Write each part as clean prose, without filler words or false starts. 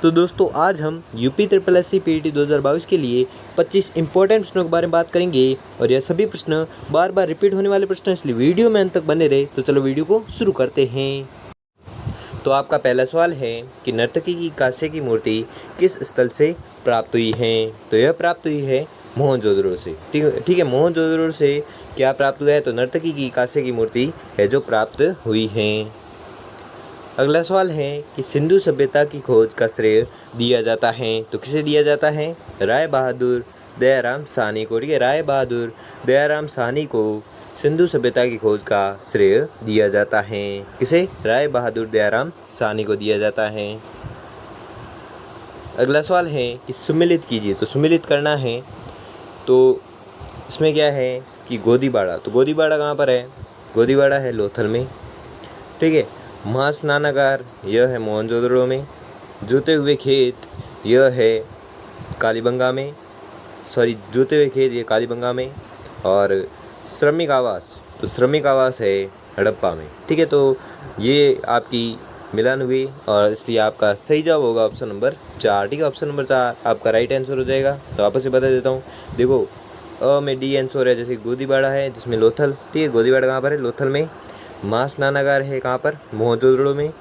तो दोस्तों आज हम UP triple S C PET 2022 के लिए 25 इंपॉर्टेंट प्रश्नों के बारे में बात करेंगे और यह सभी प्रश्न बार बार रिपीट होने वाले प्रश्न, इसलिए वीडियो में अंत तक बने रहे। तो चलो वीडियो को शुरू करते हैं। तो आपका पहला सवाल है कि नर्तकी की कांसे की मूर्ति किस स्थल से प्राप्त हुई है? तो यह प्राप्त हुई है मोहनजोदड़ो से। ठीक है, मोहनजोदड़ो से क्या प्राप्त हुआ है? तो नर्तकी की कांसे की मूर्ति है जो प्राप्त हुई है। अगला सवाल है कि सिंधु सभ्यता की खोज का श्रेय दिया जाता है, तो किसे दिया जाता है? राय बहादुर दयाराम साहनी को। ठीक है, राय बहादुर दयाराम साहनी को सिंधु सभ्यता की खोज का श्रेय दिया जाता है। किसे? राय बहादुर दयाराम साहनी को दिया जाता है। अगला सवाल है कि सुमेलित कीजिए, तो सुमेलित करना है। तो इसमें क्या है कि गोदीबाड़ा, तो गोदीबाड़ा कहाँ पर है? गोदीबाड़ा है लोथल में। ठीक है, महास्नानागार यह है मोहनजोदड़ो में। जूते हुए खेत यह है कालीबंगा में, जूते हुए खेत ये कालीबंगा में। और श्रमिक आवास, तो श्रमिक आवास है हड़प्पा में। ठीक है, तो ये आपकी मिलान हुई और इसलिए आपका सही जवाब होगा ऑप्शन नंबर 4। ठीक है, ऑप्शन नंबर 4 आपका राइट आंसर हो जाएगा। तो आपस से बता देता हूँ, देखो अ में डी आंसर है, जैसे गोदीबाड़ा है जिसमें लोथल। ठीक है, गोदीबाड़ा कहाँ पर है? लोथल में। महास्नानागार है कहाँ पर? मोहनजोदड़ो में।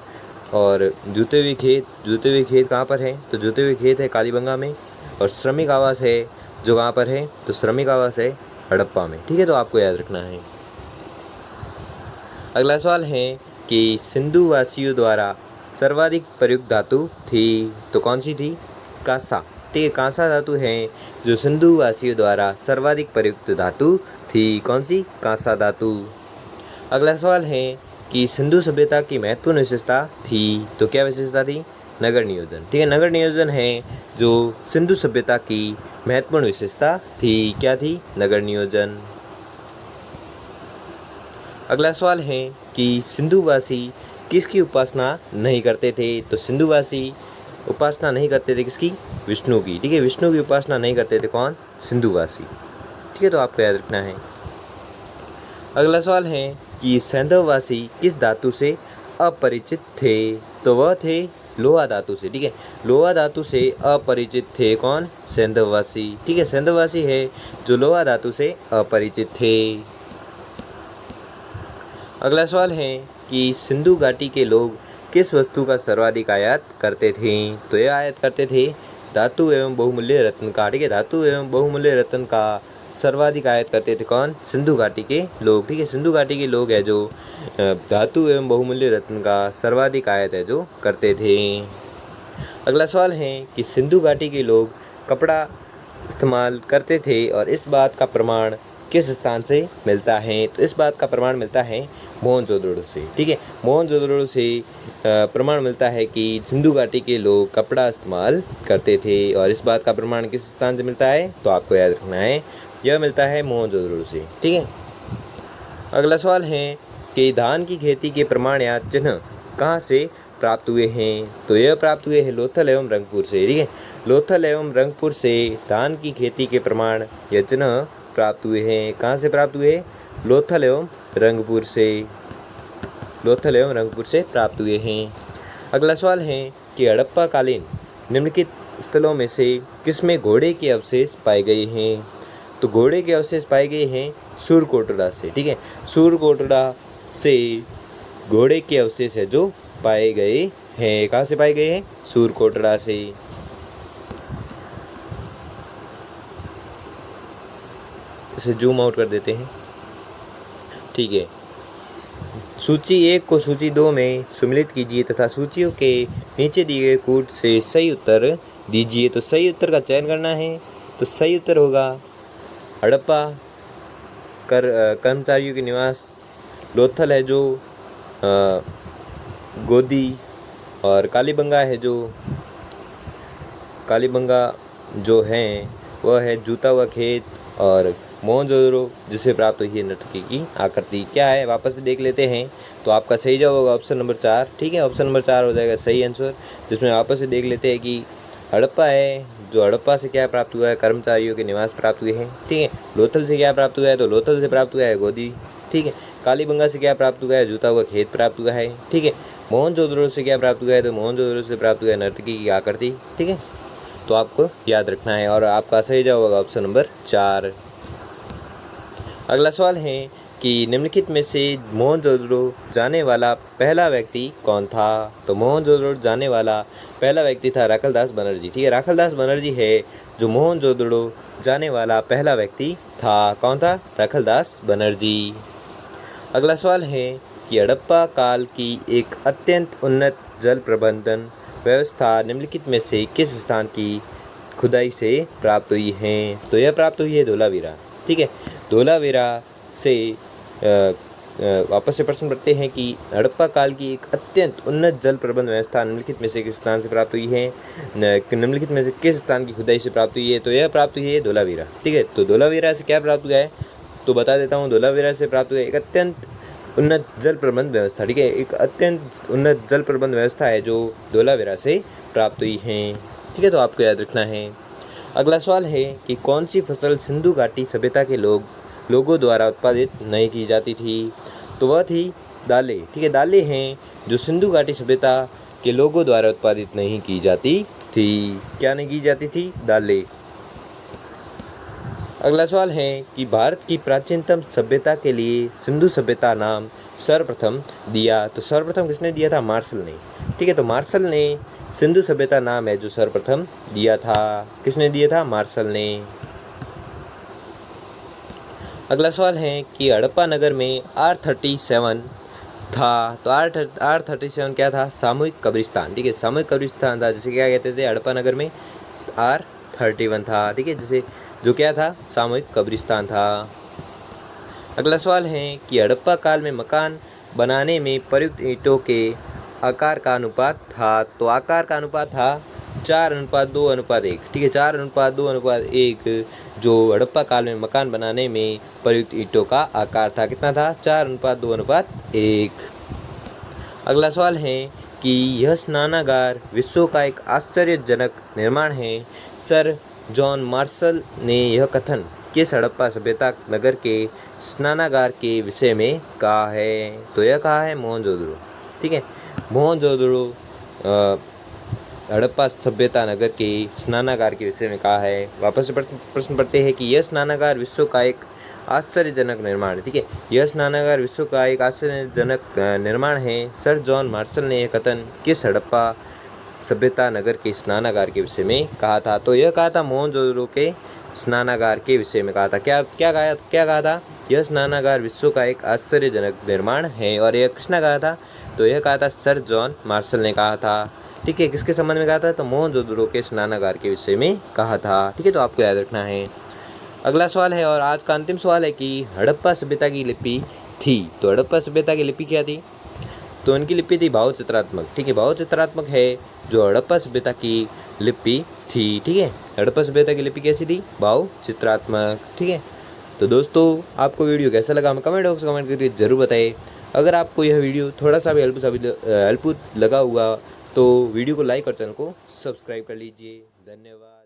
और जूते हुए खेत कहाँ पर है? तो जूते हुए खेत है कालीबंगा में। और श्रमिक आवास है जो कहाँ पर है? तो श्रमिक आवास है हड़प्पा में। ठीक है, तो आपको याद रखना है। अगला सवाल है कि सिंधु वासियों द्वारा सर्वाधिक प्रयुक्त धातु थी, तो कौन सी थी? कांसा। ठीक है, कांसा धातु है जो सिंधु वासियों द्वारा सर्वाधिक प्रयुक्त धातु थी। कौन सी? कांसा धातु। अगला सवाल है कि सिंधु सभ्यता की महत्वपूर्ण विशेषता थी, तो क्या विशेषता थी? नगर नियोजन। ठीक है, नगर नियोजन है जो सिंधु सभ्यता की महत्वपूर्ण विशेषता थी। क्या थी? नगर नियोजन। अगला सवाल है कि सिंधुवासी किसकी उपासना नहीं करते थे? तो सिंधुवासी उपासना नहीं करते थे किसकी? विष्णु की। ठीक है, विष्णु की उपासना नहीं करते थे। कौन? सिंधुवासी। ठीक है, तो आपको याद रखना है। अगला सवाल है कि सैंधववासी किस धातु से अपरिचित थे? तो वह थे लोहा धातु से। ठीक है, लोहा धातु से अपरिचित थे। कौन? सैंधववासी। ठीक है, सैंधववासी है जो लोहा धातु से अपरिचित थे। अगला सवाल है कि सिंधु घाटी के लोग किस वस्तु का सर्वाधिक आयात करते थे? तो यह आयात करते थे धातु एवं बहुमूल्य रत्न का। ठीक है, धातु एवं बहुमूल्य रत्न का सर्वाधिक आयात करते थे। कौन? सिंधु घाटी के लोग। ठीक है, सिंधु घाटी के लोग है जो धातु एवं बहुमूल्य रत्न का सर्वाधिक आयात है जो करते थे। अगला सवाल है कि सिंधु घाटी के लोग कपड़ा इस्तेमाल करते थे और इस बात का प्रमाण किस स्थान से मिलता है? तो इस बात का प्रमाण मिलता है मोहनजोदड़ो से। ठीक है, मोहनजोदड़ो से प्रमाण मिलता है कि सिंधु घाटी के लोग कपड़ा इस्तेमाल करते थे। और इस बात का प्रमाण किस स्थान से मिलता है? तो आपको याद रखना है, यह मिलता है मोहनजोदड़ो से। ठीक है, अगला सवाल है कि धान की खेती के प्रमाण या चिन्ह कहाँ से प्राप्त हुए हैं? तो यह प्राप्त हुए हैं लोथल एवं रंगपुर से। ठीक है, लोथल एवं रंगपुर से धान की खेती के प्रमाण या चिन्ह प्राप्त हुए हैं। कहाँ से प्राप्त हुए? लोथल एवं रंगपुर से। लोथल एवं रंगपुर से प्राप्त हुए हैं। अगला सवाल है कि हड़प्पा कालीन निम्नलिखित स्थलों में से किसमें घोड़े के अवशेष पाए गए हैं? तो घोड़े के अवशेष पाए गए हैं सूरकोटड़ा से। ठीक है, सूरकोटड़ा से घोड़े के अवशेष है जो पाए गए हैं। कहाँ से पाए गए हैं? सूरकोटड़ा से। इसे जूम आउट कर देते हैं। ठीक है, सूची 1 को सूची 2 में सम्मिलित कीजिए तथा सूचियों के नीचे दिए गए कूट से सही उत्तर दीजिए। तो सही उत्तर का चयन करना है। तो सही उत्तर होगा हड़प्पा कर्मचारियों के निवास, लोथल है जो गोदी, और कालीबंगा है जो जो है वह है जूता हुआ खेत, और मोहनजोदड़ो जिसे प्राप्त हुई है नर्तकी की आकृति। क्या है वापस से देख लेते हैं। तो आपका सही जवाब होगा ऑप्शन नंबर 4। ठीक है, ऑप्शन नंबर 4 हो जाएगा सही आंसर, जिसमें वापस से देख लेते हैं कि हड़प्पा है जो हड़प्पा से क्या प्राप्त हुआ है? कर्मचारियों के निवास प्राप्त हुए हैं। ठीक है, लोथल से क्या प्राप्त हुआ है? तो लोथल से प्राप्त हुआ है गोदी। ठीक है, कालीबंगा से क्या प्राप्त हुआ है? जूता हुआ खेत प्राप्त हुआ है। ठीक है, मोहनजोदड़ो से क्या प्राप्त हुआ है? तो मोहनजोदड़ो से प्राप्त हुआ है नर्तकी की आकृति। ठीक है, तो आपको याद रखना है और आपका सही जवाब होगा ऑप्शन नंबर 4। अगला सवाल है कि निम्नलिखित में से मोहनजोदड़ो जाने वाला पहला व्यक्ति कौन था? तो मोहनजोदड़ो जाने वाला पहला व्यक्ति था राखलदास बनर्जी। ठीक है, राखलदास बनर्जी है जो मोहनजोदड़ो जाने वाला पहला व्यक्ति था। कौन था? राखलदास बनर्जी। अगला सवाल है कि हड़प्पा काल की एक अत्यंत उन्नत जल प्रबंधन व्यवस्था निम्नलिखित में से किस स्थान की खुदाई से प्राप्त हुई है? तो यह प्राप्त हुई है धोलावीरा। ठीक है, धोलावीरा से वापस से प्रश्न करते हैं कि हड़प्पा काल की एक अत्यंत उन्नत जल प्रबंध व्यवस्था निम्नलिखित में से किस स्थान से प्राप्त हुई है? निम्नलिखित में से किस स्थान की खुदाई से प्राप्त हुई है? तो यह प्राप्त हुई है धोलावीरा। ठीक है, तो धोलावीरा से क्या प्राप्त हुआ है? तो बता देता हूँ, धोलावीरा से प्राप्त हुआ एक अत्यंत उन्नत जल प्रबंध व्यवस्था। ठीक है, एक अत्यंत उन्नत जल प्रबंध व्यवस्था है जो धोलावीरा से प्राप्त हुई है। ठीक है, तो आपको याद रखना है। अगला सवाल है कि कौन सी फसल सिंधु घाटी सभ्यता के लोगों द्वारा उत्पादित नहीं की जाती थी? तो वह थी दालें। ठीक है, दालें हैं जो सिंधु घाटी सभ्यता के लोगों द्वारा उत्पादित नहीं की जाती थी। क्या नहीं की जाती थी? दालें। अगला सवाल है कि भारत की प्राचीनतम सभ्यता के लिए सिंधु सभ्यता नाम सर्वप्रथम दिया। तो सर्वप्रथम किसने दिया था? मार्शल ने। ठीक है, तो मार्शल ने सिंधु सभ्यता नाम है जो सर्वप्रथम दिया था। किसने दिया था? मार्शल ने। अगला सवाल है कि हड़प्पा नगर में R37 था। तो R37 क्या था? सामूहिक कब्रिस्तान। ठीक है, सामूहिक कब्रिस्तान था, जिसे क्या कहते थे हड़प्पा नगर में? R31 था। ठीक है, जिसे जो क्या था? सामूहिक कब्रिस्तान था। अगला सवाल है कि हड़प्पा काल में मकान बनाने में प्रयुक्त ईंटों के आकार का अनुपात था। तो आकार का अनुपात था 4:2:1। ठीक है, 4:2:1 जो हड़प्पा काल में मकान बनाने में प्रयुक्त ईंटों का आकार था। कितना था? 4:2:1। अगला सवाल है कि यह स्नानागार विश्व का एक आश्चर्यजनक निर्माण है। सर जॉन मार्शल ने यह कथन किस हड़प्पा सभ्यता नगर के स्नानागार के विषय में कहा है? तो यह कहा है मोहनजोदड़ो। ठीक है, मोहनजोदड़ो हड़प्पा सभ्यता नगर के स्नानागार के विषय में कहा है। वापस से प्रश्न पढ़ते हैं कि यह स्नानागार विश्व का एक आश्चर्यजनक निर्माण है। ठीक है, यह स्नानागार विश्व का एक आश्चर्यजनक निर्माण है। सर जॉन मार्शल ने यह कथन किस हड़प्पा सभ्यता नगर के स्नानागार के विषय में कहा था? तो यह कहा था मोहनजोदड़ो के स्नानागार के विषय में कहा था। क्या कहा था? यह स्नानागार विश्व का एक आश्चर्यजनक निर्माण है। और यह किसने कहा था? तो यह कहा था सर जॉन मार्शल ने कहा था। ठीक है, किसके संबंध में कहा था? तो मोहनजोदड़ो के स्नानागार के विषय में कहा था। ठीक है, तो आपको याद रखना है। अगला सवाल है और आज का अंतिम सवाल है कि हड़प्पा सभ्यता की लिपि थी। तो हड़प्पा सभ्यता की लिपि क्या थी? तो उनकी लिपि थी भावचित्रात्मक। ठीक है, भावचित्रात्मक है जो हड़प्पा सभ्यता की लिपि थी। ठीक है, हड़प्पा सभ्यता की लिपि कैसी थी? भावचित्रात्मक। ठीक है, तो दोस्तों आपको वीडियो कैसा लगा हमें कमेंट बॉक्स में कमेंट करके जरूर बताइए। अगर आपको यह वीडियो थोड़ा सा भी हेल्पफुल लगा हुआ तो वीडियो को लाइक और चैनल को सब्सक्राइब कर लीजिए। धन्यवाद।